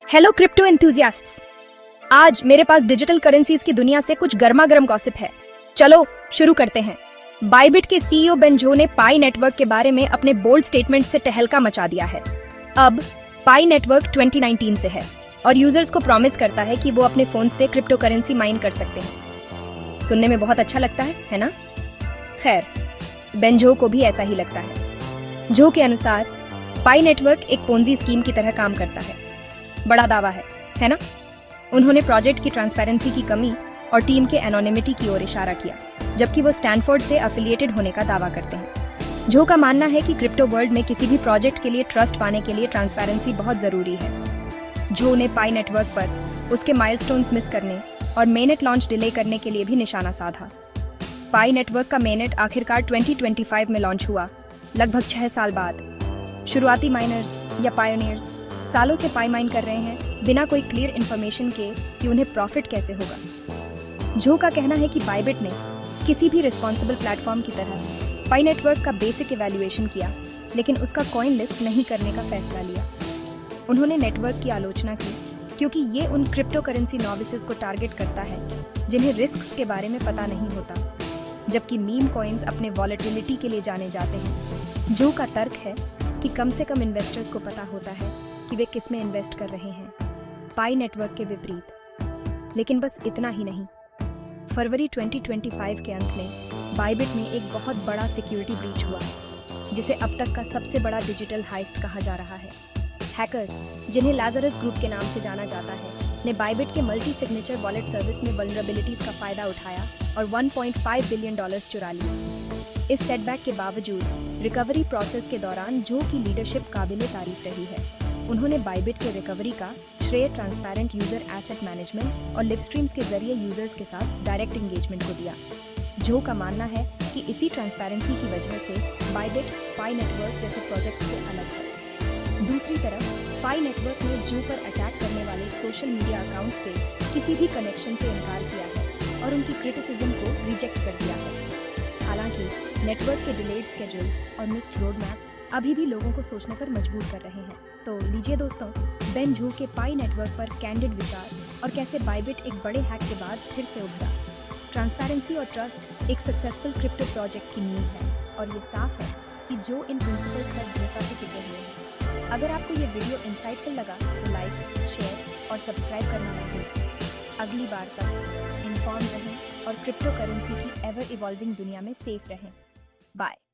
Hello crypto एंथुसियास्ट्स। आज मेरे पास digital currencies की दुनिया से कुछ गर्मा गर्म गॉसिप है। चलो शुरू करते हैं। बाइबिट के सीईओ बेन झो ने पाई नेटवर्क के बारे में अपने बोल्ड स्टेटमेंट से तहलका मचा दिया है। अब पाई नेटवर्क 2019 से है और यूजर्स को प्रॉमिस करता है कि वो अपने फोन से क्रिप्टो करेंसी माइन कर सकते हैं। सुनने में बहुत अच्छा लगता है ना? खैर, बेन झो को भी ऐसा ही लगता है। झो के अनुसार पाई नेटवर्क एक पोंजी स्कीम की तरह काम करता है। बड़ा दावा है ना? उन्होंने प्रोजेक्ट की ट्रांसपेरेंसी की कमी और टीम के एनोनिमिटी की ओर इशारा किया, जबकि वो स्टैनफोर्ड से एफिलिएटेड होने का दावा करते हैं। झो का मानना है कि क्रिप्टो वर्ल्ड में किसी भी प्रोजेक्ट के लिए ट्रस्ट पाने के लिए ट्रांसपेरेंसी बहुत जरूरी है। झो ने पाई नेटवर्क पर उसके माइलस्टोन्स मिस करने और मेननेट लॉन्च डिले करने के लिए भी निशाना साधा। पाई नेटवर्क का मेननेट आखिरकार 2025 में लॉन्च हुआ, लगभग 6 साल बाद। शुरुआती माइनर्स या पायोनियर्स सालों से पाई माइन कर रहे हैं बिना कोई क्लियर इन्फॉर्मेशन के कि उन्हें प्रॉफिट कैसे होगा। झो का कहना है कि बाइबिट ने किसी भी रिस्पॉन्सिबल प्लेटफॉर्म की तरह पाई नेटवर्क का बेसिक इवैल्यूएशन किया, लेकिन उसका कॉइन लिस्ट नहीं करने का फैसला लिया। उन्होंने नेटवर्क की आलोचना की क्योंकि ये उन क्रिप्टो करेंसी नॉविसेस को टारगेट करता है जिन्हें रिस्क्स के बारे में पता नहीं होता, जबकि मीम कॉइन्स अपने वॉलेटिलिटी के लिए जाने जाते हैं। झो का तर्क है कि कम से कम इन्वेस्टर्स को पता होता है कि वे किस में इन्वेस्ट कर रहे हैं, पाई नेटवर्क के विपरीत। लेकिन बस इतना ही नहीं, फरवरी 2025 के अंत में बाइबिट में एक बहुत बड़ा सिक्योरिटी ब्रीच हुआ, जिसे अब तक का सबसे बड़ा डिजिटल हाइस्ट कहा जा रहा है। हैकर्स, जिन्हें लाजरस ग्रुप के नाम से जाना जाता है, ने बाइबिट के मल्टी सिग्नेचर वॉलेट सर्विस में वल्नरेबिलिटीज का फायदा उठाया और $1.5 बिलियन चुरा लिए। इस सेटबैक के बावजूद रिकवरी प्रोसेस के दौरान झो की लीडरशिप काबिले तारीफ रही है। उन्होंने बाइबिट के रिकवरी का श्रेय ट्रांसपेरेंट यूजर एसेट मैनेजमेंट और लिव स्ट्रीम्स के जरिए यूजर्स के साथ डायरेक्ट एंगेजमेंट को दिया। झो का मानना है कि इसी ट्रांसपेरेंसी की वजह से बाइबिट पाई नेटवर्क जैसे प्रोजेक्ट से अलग है। दूसरी तरफ पाई नेटवर्क ने झो पर अटैक करने वाले सोशल मीडिया अकाउंट से किसी भी कनेक्शन से इनकार किया है और उनकी क्रिटिसिज्म को रिजेक्ट कर दिया है। हालांकि नेटवर्क के डिलेड स्केड्यूल्स और मिस्ड रोड मैप्स अभी भी लोगों को सोचने पर मजबूर कर रहे हैं। तो लीजिए दोस्तों, बेन झो के पाई नेटवर्क पर कैंडिड विचार और कैसे बाइबिट एक बड़े हैक के बाद फिर से उभरा। ट्रांसपेरेंसी और ट्रस्ट एक सक्सेसफुल क्रिप्टो प्रोजेक्ट की नींव है और ये साफ है कि जो इन प्रिंसिपल्स पर दृढ़ता से टिके हुए हैं। अगर आपको ये वीडियो इंसाइटफुल लगा तो लाइक, शेयर और सब्सक्राइब करना ना भूलें। अगली बार तक इन्फॉर्म रहें और क्रिप्टो करेंसी की एवर इवॉल्विंग दुनिया में सेफ रहें। बाय।